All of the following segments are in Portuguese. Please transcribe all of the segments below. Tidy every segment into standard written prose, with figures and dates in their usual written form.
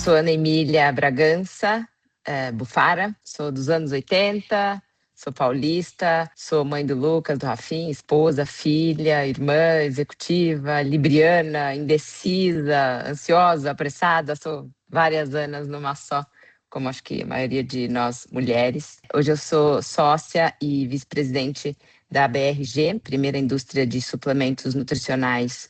sou Ana Emília Bragança Bufara, sou dos anos 80, sou paulista, sou mãe do Lucas, do Rafinha, esposa, filha, irmã, executiva, libriana, indecisa, ansiosa, apressada, sou várias Anas numa só, como acho que a maioria de nós mulheres. Hoje eu sou sócia e vice-presidente da BRG, primeira indústria de suplementos nutricionais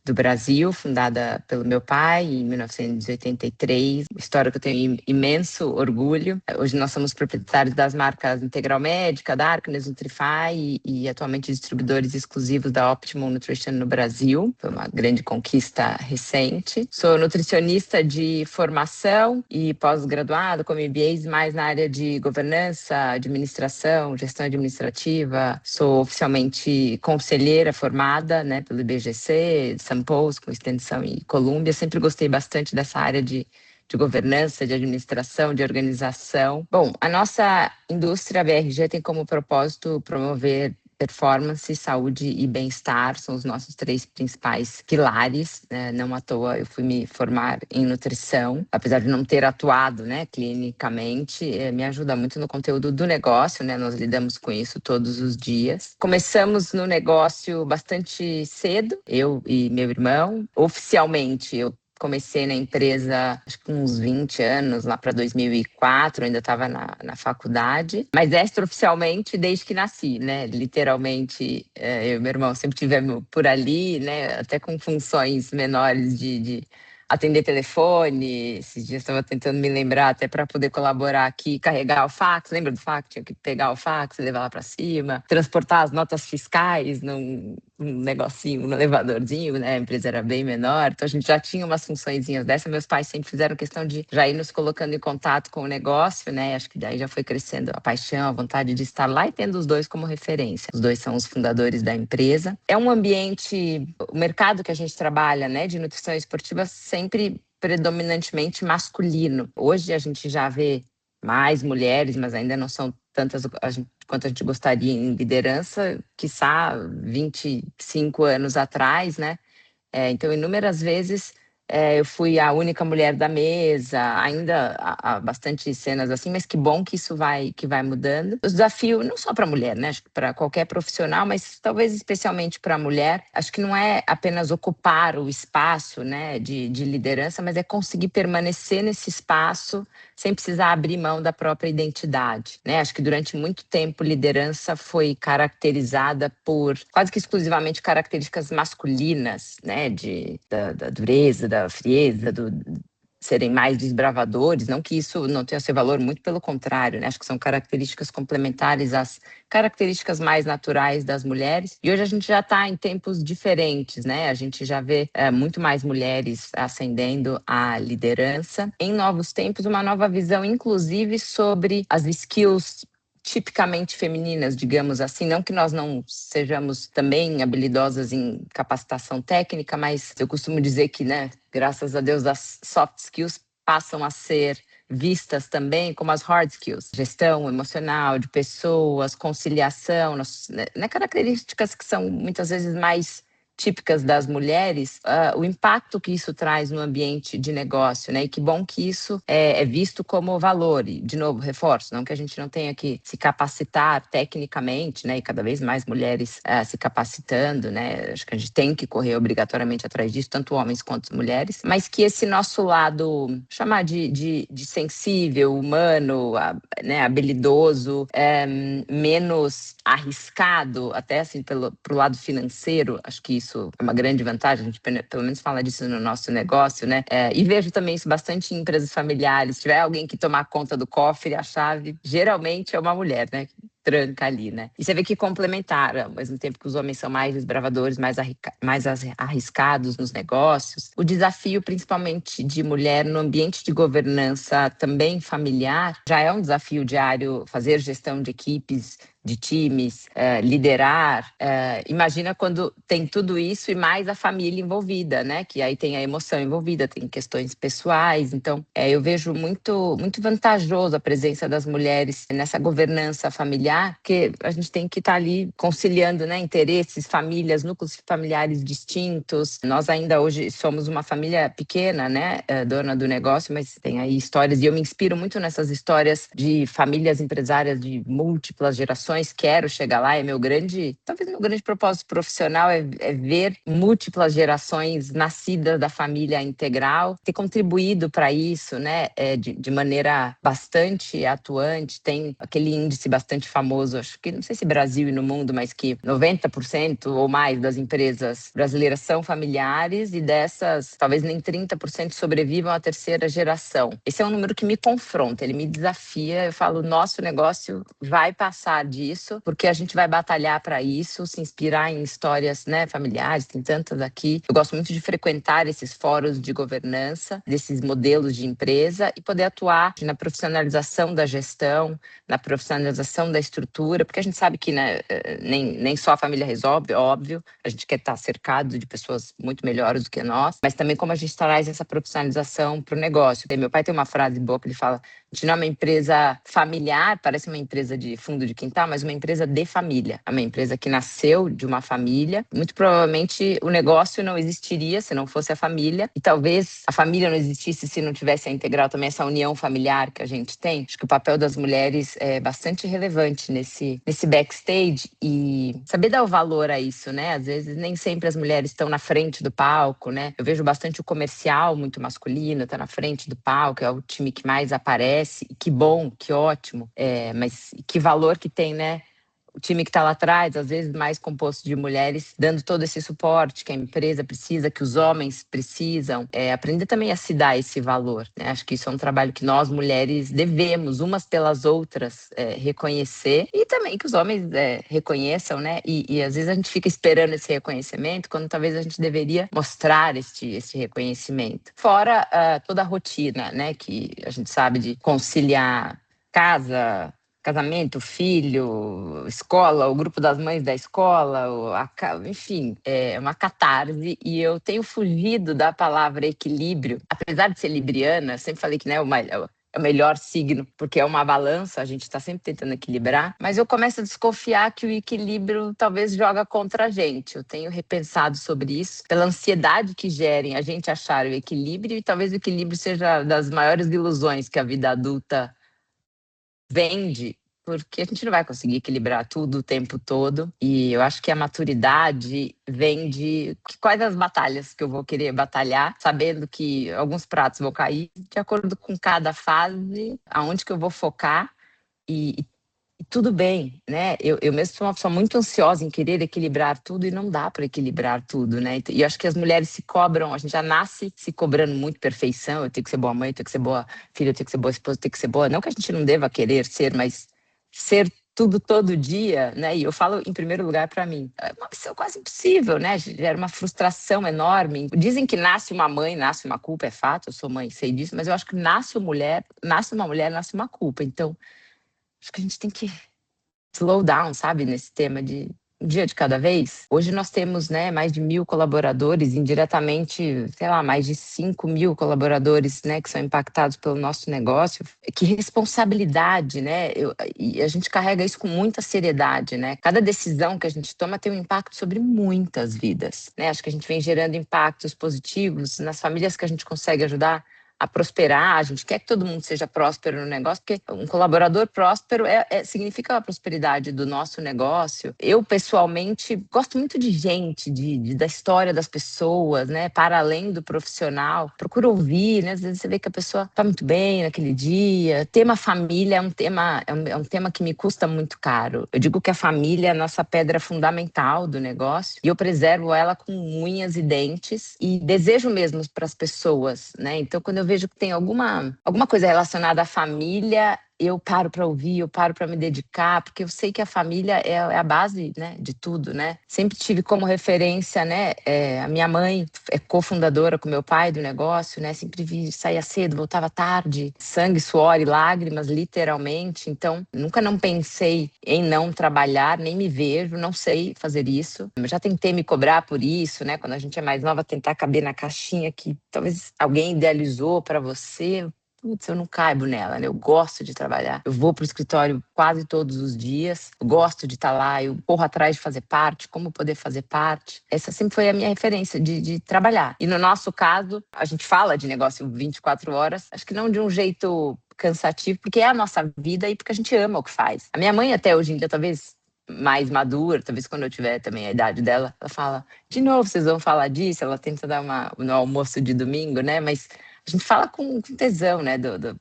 do Brasil, fundada pelo meu pai em 1983, história que eu tenho imenso orgulho. Hoje nós somos proprietários das marcas Integral Médica, Darkness, Nutrify e atualmente distribuidores exclusivos da Optimum Nutrition no Brasil. Foi uma grande conquista recente. Sou nutricionista de formação e pós-graduado com MBAs mais na área de governança, administração, gestão administrativa. Sou oficialmente conselheira formada, pelo IBGC, Sampous, com extensão em Colômbia. Sempre gostei bastante dessa área de governança, de administração, de organização. Bom, a nossa indústria, a BRG, tem como propósito promover performance, saúde e bem-estar, são os nossos 3 principais pilares, Não à toa eu fui me formar em nutrição, apesar de não ter atuado, clinicamente, me ajuda muito no conteúdo do negócio, nós lidamos com isso todos os dias. Começamos no negócio bastante cedo, eu e meu irmão. Oficialmente, eu comecei na empresa, acho que com uns 20 anos, lá para 2004, ainda estava na faculdade, mas extraoficialmente desde que nasci, literalmente, eu e meu irmão sempre tivemos por ali, até com funções menores de atender telefone. Esses dias estava tentando me lembrar até para poder colaborar aqui, carregar o fax, lembra do fax? Tinha que pegar o fax e levar lá para cima, transportar as notas fiscais num negocinho, no elevadorzinho, a empresa era bem menor, então a gente já tinha umas funçõezinhas dessa. Meus pais sempre fizeram questão de já ir nos colocando em contato com o negócio, acho que daí já foi crescendo a paixão, a vontade de estar lá e tendo os dois como referência. Os dois são os fundadores da empresa. É um ambiente, o mercado que a gente trabalha, de nutrição esportiva, sempre predominantemente masculino. Hoje a gente já vê mais mulheres, mas ainda não são tantas quanto a gente gostaria em liderança, quiçá 25 anos atrás, Então, inúmeras vezes eu fui a única mulher da mesa, ainda há bastante cenas assim, mas que bom que isso vai mudando. O desafio, não só para a mulher, acho que para qualquer profissional, mas talvez especialmente para a mulher, acho que não é apenas ocupar o espaço de liderança, mas é conseguir permanecer nesse espaço sem precisar abrir mão da própria identidade. Acho que durante muito tempo liderança foi caracterizada por quase que exclusivamente características masculinas, da dureza, da frieza, serem mais desbravadores. Não que isso não tenha seu valor, muito pelo contrário, acho que são características complementares às características mais naturais das mulheres. E hoje a gente já está em tempos diferentes, a gente já vê muito mais mulheres ascendendo à liderança. Em novos tempos, uma nova visão, inclusive, sobre as skills tipicamente femininas, digamos assim. Não que nós não sejamos também habilidosas em capacitação técnica, mas eu costumo dizer que, graças a Deus, as soft skills passam a ser vistas também como as hard skills. Gestão emocional de pessoas, conciliação, características que são muitas vezes mais típicas das mulheres, o impacto que isso traz no ambiente de negócio, E que bom que isso é visto como valor. E, de novo, reforço, não que a gente não tenha que se capacitar tecnicamente, E cada vez mais mulheres se capacitando, Acho que a gente tem que correr obrigatoriamente atrás disso, tanto homens quanto mulheres, mas que esse nosso lado, chamar de sensível, humano, habilidoso, menos arriscado, até assim, pro lado financeiro, acho que isso é uma grande vantagem, a gente pelo menos fala disso no nosso negócio, E vejo também isso bastante em empresas familiares. Se tiver alguém que tomar conta do cofre, a chave geralmente é uma mulher, tranca ali, E você vê que complementar, ao mesmo tempo que os homens são mais desbravadores, mais arriscados nos negócios. O desafio, principalmente de mulher no ambiente de governança também familiar, já é um desafio diário fazer gestão de equipes de times, liderar. Imagina quando tem tudo isso e mais a família envolvida, né? Que aí tem a emoção envolvida, tem questões pessoais. Então, eu vejo muito, muito vantajoso a presença das mulheres nessa governança familiar, porque a gente tem que estar ali conciliando, né, interesses, famílias, núcleos familiares distintos. Nós ainda hoje somos uma família pequena, né, dona do negócio, mas tem aí histórias, e eu me inspiro muito nessas histórias de famílias empresárias de múltiplas gerações. Quero chegar lá, talvez meu grande propósito profissional é ver múltiplas gerações nascidas da família integral, ter contribuído para isso, né, de maneira bastante atuante. Tem aquele índice bastante famoso, acho que não sei se Brasil e no mundo, mas que 90% ou mais das empresas brasileiras são familiares, e dessas, talvez nem 30% sobrevivam à terceira geração. Esse é um número que me confronta, ele me desafia. Eu falo, nosso negócio vai passar disso, porque a gente vai batalhar para isso, se inspirar em histórias, né, familiares, tem tantas aqui. Eu gosto muito de frequentar esses fóruns de governança, desses modelos de empresa, e poder atuar na profissionalização da gestão, na profissionalização da estrutura, porque a gente sabe que, né, nem só a família resolve, óbvio, a gente quer estar cercado de pessoas muito melhores do que nós, mas também como a gente traz essa profissionalização para o negócio. Meu pai tem uma frase boa que ele fala: a gente não é uma empresa familiar, parece uma empresa de fundo de quintal, mas uma empresa de família. É uma empresa que nasceu de uma família. Muito provavelmente o negócio não existiria se não fosse a família, e talvez a família não existisse se não tivesse a Integral também, essa união familiar que a gente tem. Acho que o papel das mulheres é bastante relevante nesse backstage, e saber dar o valor a isso, né? Às vezes nem sempre as mulheres estão na frente do palco, né? Eu vejo bastante o comercial muito masculino, tá na frente do palco, é o time que mais aparece. Que bom, que ótimo, mas que valor que tem, né? O time que está lá atrás, às vezes mais composto de mulheres, dando todo esse suporte que a empresa precisa, que os homens precisam. Aprender também a se dar esse valor, né? Acho que isso é um trabalho que nós, mulheres, devemos, umas pelas outras, reconhecer, e também que os homens reconheçam, né? E às vezes a gente fica esperando esse reconhecimento, quando talvez a gente deveria mostrar esse reconhecimento. Fora toda a rotina, né? Que a gente sabe de conciliar casa, casamento, filho, escola, o grupo das mães da escola, enfim, é uma catarse. E eu tenho fugido da palavra equilíbrio, apesar de ser libriana. Sempre falei que, né, é o melhor signo, porque é uma balança, a gente está sempre tentando equilibrar, mas eu começo a desconfiar que o equilíbrio talvez joga contra a gente. Eu tenho repensado sobre isso, pela ansiedade que gerem a gente achar o equilíbrio, e talvez o equilíbrio seja das maiores ilusões que a vida adulta vende, porque a gente não vai conseguir equilibrar tudo o tempo todo. E eu acho que a maturidade vem de quais as batalhas que eu vou querer batalhar, sabendo que alguns pratos vão cair de acordo com cada fase, aonde que eu vou focar, e tudo bem, né? Eu mesmo sou uma pessoa muito ansiosa em querer equilibrar tudo, e não dá para equilibrar tudo, né? E eu acho que as mulheres se cobram, a gente já nasce se cobrando muito perfeição. Eu tenho que ser boa mãe, eu tenho que ser boa filha, eu tenho que ser boa esposa, eu tenho que ser boa. Não que a gente não deva querer ser, mas ser tudo todo dia, né? E eu falo em primeiro lugar para mim, é uma missão quase impossível, né? Gera uma frustração enorme. Dizem que nasce uma mãe, nasce uma culpa, é fato, eu sou mãe, sei disso, mas eu acho que nasce uma mulher, nasce uma culpa. Então, acho que a gente tem que slow down, sabe? Nesse tema de um dia de cada vez. Hoje nós temos, né, mais de 1.000 colaboradores, indiretamente, sei lá, mais de 5.000 colaboradores, né, que são impactados pelo nosso negócio. Que responsabilidade, né? E a gente carrega isso com muita seriedade, né? Cada decisão que a gente toma tem um impacto sobre muitas vidas, né? Acho que a gente vem gerando impactos positivos nas famílias que a gente consegue ajudar a prosperar. A gente quer que todo mundo seja próspero no negócio, porque um colaborador próspero significa a prosperidade do nosso negócio. Eu, pessoalmente, gosto muito de gente, da história das pessoas, né? Para além do profissional. Procuro ouvir, né? Às vezes você vê que a pessoa está muito bem naquele dia. Tema família é um tema que me custa muito caro. Eu digo que a família é a nossa pedra fundamental do negócio, e eu preservo ela com unhas e dentes, e desejo mesmo para as pessoas, né? Então, quando eu vejo que tem alguma coisa relacionada à família, eu paro para ouvir, eu paro para me dedicar, porque eu sei que a família é a base, né, de tudo, né? Sempre tive como referência, né, a minha mãe é cofundadora com meu pai do negócio, né? Sempre saía cedo, voltava tarde, sangue, suor e lágrimas, literalmente. Então, nunca não pensei em não trabalhar, nem me vejo, não sei fazer isso. Eu já tentei me cobrar por isso, né? Quando a gente é mais nova, tentar caber na caixinha que talvez alguém idealizou para você. Putz, eu não caibo nela, né? Eu gosto de trabalhar. Eu vou para o escritório quase todos os dias. Eu gosto de estar lá. Eu corro atrás de fazer parte, como poder fazer parte. Essa sempre foi a minha referência de trabalhar. E no nosso caso, a gente fala de negócio 24 horas, acho que não de um jeito cansativo, porque é a nossa vida e porque a gente ama o que faz. A minha mãe até hoje em dia, talvez mais madura, talvez quando eu tiver também a idade dela, ela fala, de novo, vocês vão falar disso? Ela tenta dar no almoço de domingo, né? Mas a gente fala com tesão, né?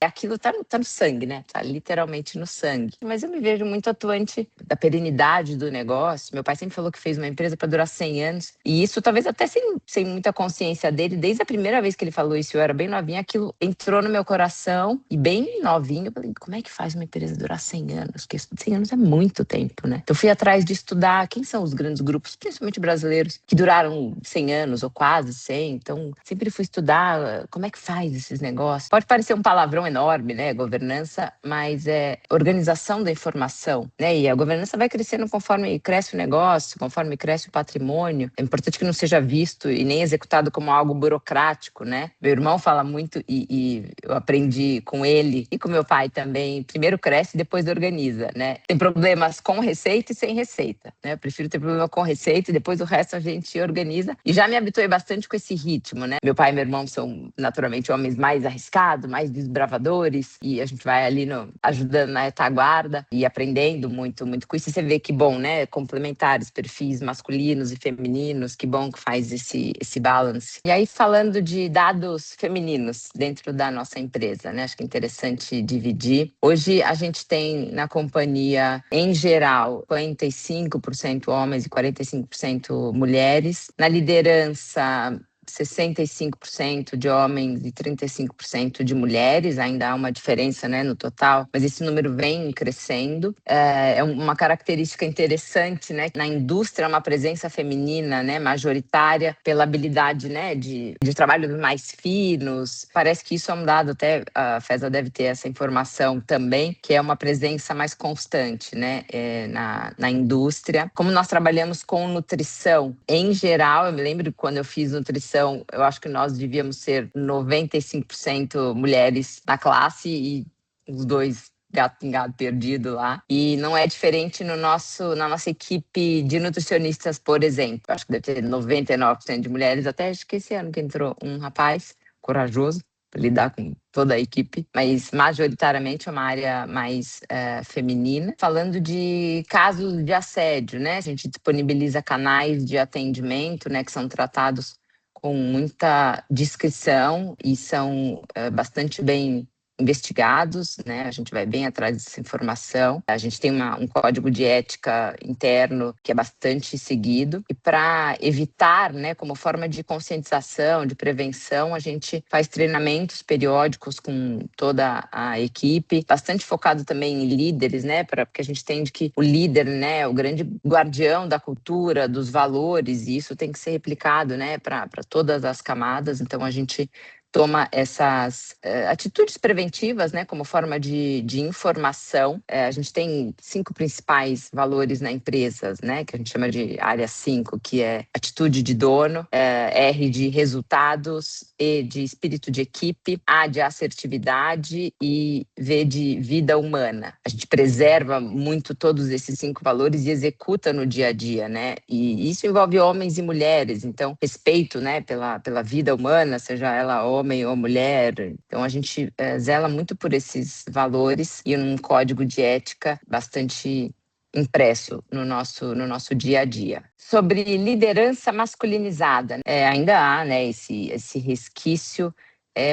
Aquilo tá no sangue, né? Tá literalmente no sangue. Mas eu me vejo muito atuante da perenidade do negócio. Meu pai sempre falou que fez uma empresa para durar 100 anos. E isso, talvez até sem muita consciência dele, desde a primeira vez que ele falou isso, eu era bem novinha, aquilo entrou no meu coração. E bem novinho, eu falei, como é que faz uma empresa durar 100 anos? Porque 100 anos é muito tempo, né? Então eu fui atrás de estudar quem são os grandes grupos, principalmente brasileiros, que duraram 100 anos ou quase 100. Então, sempre fui estudar como é que faz esses negócios. Pode parecer um palavrão enorme, né? Governança, mas é organização da informação, né? E a governança vai crescendo conforme cresce o negócio, conforme cresce o patrimônio. É importante que não seja visto e nem executado como algo burocrático, né? Meu irmão fala muito e eu aprendi com ele e com meu pai também. Primeiro cresce, depois organiza, né? Tem problemas com receita e sem receita, né? Eu prefiro ter problema com receita e depois o resto a gente organiza. E já me habituei bastante com esse ritmo, né? Meu pai e meu irmão são naturalmente homens mais arriscados, mais desbravadores, e a gente vai ali ajudando na retaguarda e aprendendo muito, muito com isso. E você vê que bom, né? Complementares, perfis masculinos e femininos, que bom que faz esse balance. E aí, falando de dados femininos dentro da nossa empresa, né? Acho que é interessante dividir. Hoje a gente tem na companhia, em geral, 45% homens e 45% mulheres. Na liderança, 65% de homens e 35% de mulheres, ainda há uma diferença, né, no total, mas esse número vem crescendo. É uma característica interessante, né, na indústria, uma presença feminina, né, majoritária pela habilidade, né, de trabalhos mais finos. Parece que isso é um dado, até a FESA deve ter essa informação também, que é uma presença mais constante, né, na indústria. Como nós trabalhamos com nutrição, em geral, eu me lembro quando eu fiz nutrição, eu acho que nós devíamos ser 95% mulheres na classe e os dois gato pingado perdido lá. E não é diferente na nossa equipe de nutricionistas, por exemplo. Eu acho que deve ter 99% de mulheres, até acho que esse ano que entrou um rapaz corajoso para lidar com toda a equipe, mas majoritariamente é uma área mais feminina. Falando de casos de assédio, né? A gente disponibiliza canais de atendimento, né, que são tratados com muita discrição e são bastante bem investigados, né? A gente vai bem atrás dessa informação. A gente tem um código de ética interno que é bastante seguido. E para evitar, né, como forma de conscientização, de prevenção, a gente faz treinamentos periódicos com toda a equipe, bastante focado também em líderes, né? Porque a gente entende que o líder, né, é o grande guardião da cultura, dos valores, e isso tem que ser replicado, né, para todas as camadas. Então a gente toma essas atitudes preventivas, né, como forma de informação. A gente tem 5 principais valores na empresa, né, que a gente chama de área 5, que é atitude de dono, R de resultados, E de espírito de equipe, A de assertividade e V de vida humana. A gente preserva muito todos esses 5 valores e executa no dia a dia, né, e isso envolve homens e mulheres. Então, respeito, né, pela vida humana, seja ela homem ou mulher. Então a gente zela muito por esses valores e um código de ética bastante impresso no nosso dia a dia. Sobre liderança masculinizada, ainda há, né, esse resquício,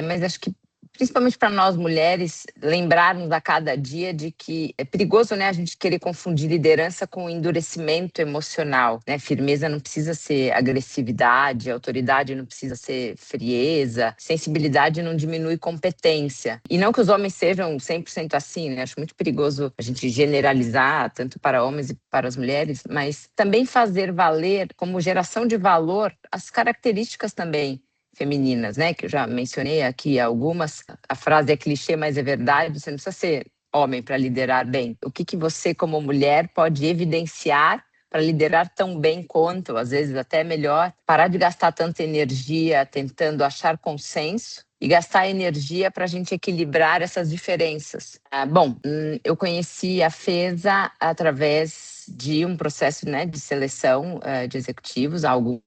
mas acho que principalmente para nós mulheres, lembrarmos a cada dia de que é perigoso, né, a gente querer confundir liderança com endurecimento emocional, né? Firmeza não precisa ser agressividade, autoridade não precisa ser frieza, sensibilidade não diminui competência. E não que os homens sejam 100% assim, né? Acho muito perigoso a gente generalizar, tanto para homens e para as mulheres, mas também fazer valer, como geração de valor, as características também femininas, né? Que eu já mencionei aqui algumas. A frase é clichê, mas é verdade. Você não precisa ser homem para liderar bem. O que você, como mulher, pode evidenciar para liderar tão bem quanto, às vezes até melhor? Parar de gastar tanta energia tentando achar consenso e gastar energia para a gente equilibrar essas diferenças. Bom, eu conheci a FESA através de um processo, né, de seleção de executivos, há alguns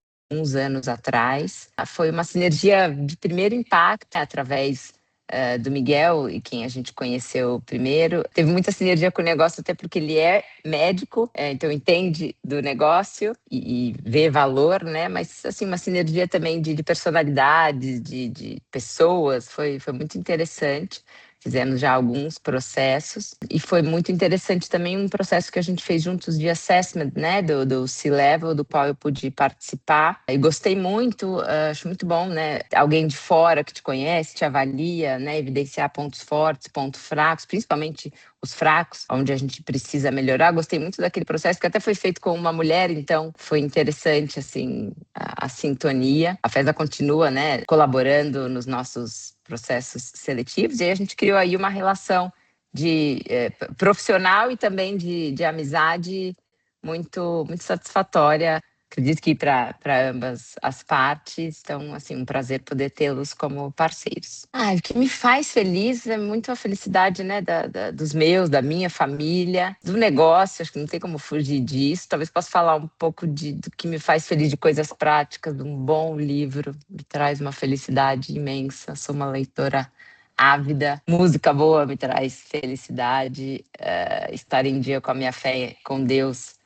anos atrás. Foi uma sinergia de primeiro impacto através do Miguel, e quem a gente conheceu primeiro. Teve muita sinergia com o negócio, até porque ele é médico, então entende do negócio e vê valor, né? Mas, assim, uma sinergia também de personalidades, de pessoas, foi muito interessante. Fizemos já alguns processos e foi muito interessante também um processo que a gente fez juntos de assessment, né, do C-Level, do qual eu pude participar e gostei muito, acho muito bom, né, alguém de fora que te conhece, te avalia, né, evidenciar pontos fortes, pontos fracos, principalmente os fracos, onde a gente precisa melhorar. Gostei muito daquele processo, que até foi feito com uma mulher, então foi interessante, assim, a sintonia. A FESA continua, né, colaborando nos nossos processos seletivos, e aí a gente criou aí uma relação de profissional e também de amizade muito satisfatória. Acredito que para ambas as partes, então, assim, um prazer poder tê-los como parceiros. O que me faz feliz é muito a felicidade, né, dos meus, da minha família, do negócio. Acho que não tem como fugir disso. Talvez possa falar um pouco do que me faz feliz, de coisas práticas, de um bom livro, me traz uma felicidade imensa. Sou uma leitora ávida. Música boa me traz felicidade. Estar em dia com a minha fé, com Deus,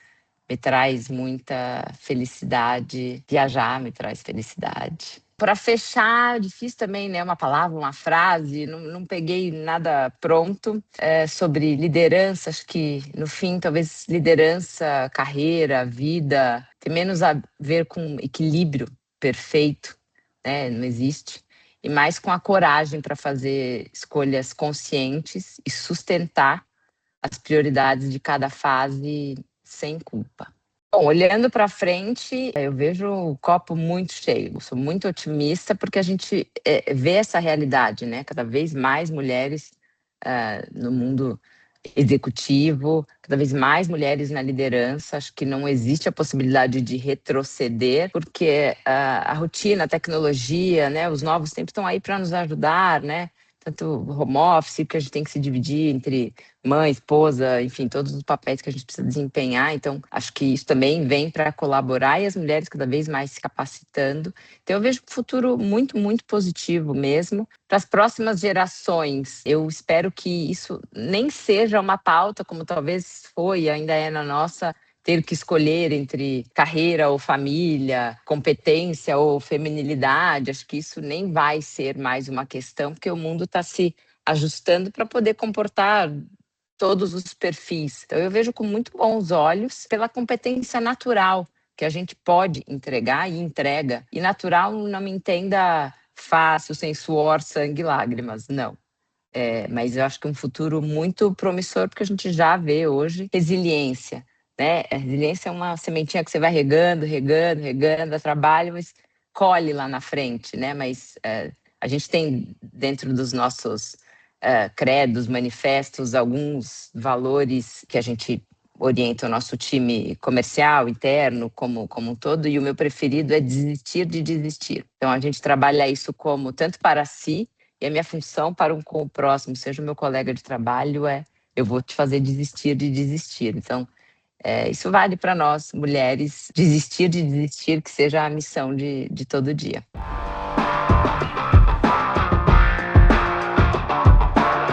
me traz muita felicidade. Viajar me traz felicidade. Para fechar, difícil também, né? Uma palavra, uma frase, não peguei nada pronto sobre liderança. Acho que, no fim, talvez liderança, carreira, vida, tem menos a ver com equilíbrio perfeito, né? Não existe. E mais com a coragem para fazer escolhas conscientes e sustentar as prioridades de cada fase sem culpa. Bom, olhando para frente, eu vejo o copo muito cheio. Eu sou muito otimista porque a gente vê essa realidade, né? Cada vez mais mulheres no mundo executivo, cada vez mais mulheres na liderança. Acho que não existe a possibilidade de retroceder, porque a rotina, a tecnologia, né, os novos tempos estão aí para nos ajudar, né? Tanto home office, que a gente tem que se dividir entre mãe, esposa, enfim, todos os papéis que a gente precisa desempenhar. Então, acho que isso também vem para colaborar, e as mulheres cada vez mais se capacitando. Então, eu vejo um futuro muito positivo mesmo. Para as próximas gerações, eu espero que isso nem seja uma pauta, como talvez foi e ainda é na nossa, ter que escolher entre carreira ou família, competência ou feminilidade. Acho que isso nem vai ser mais uma questão, porque o mundo está se ajustando para poder comportar todos os perfis. Então, eu vejo com muito bons olhos pela competência natural que a gente pode entregar e entrega. E natural, não me entenda fácil, sem suor, sangue e lágrimas, não. Mas eu acho que é um futuro muito promissor, porque a gente já vê hoje resiliência, né? A resiliência é uma sementinha que você vai regando, dá trabalho, mas colhe lá na frente, né? Mas a gente tem dentro dos nossos credos, manifestos, alguns valores que a gente orienta o nosso time comercial, interno, como um todo, e o meu preferido é desistir de desistir. Então, a gente trabalha isso como tanto para si, e a minha função para com o próximo, seja o meu colega de trabalho, eu vou te fazer desistir de desistir. Então, isso vale para nós, mulheres, desistir de desistir, que seja a missão de todo dia.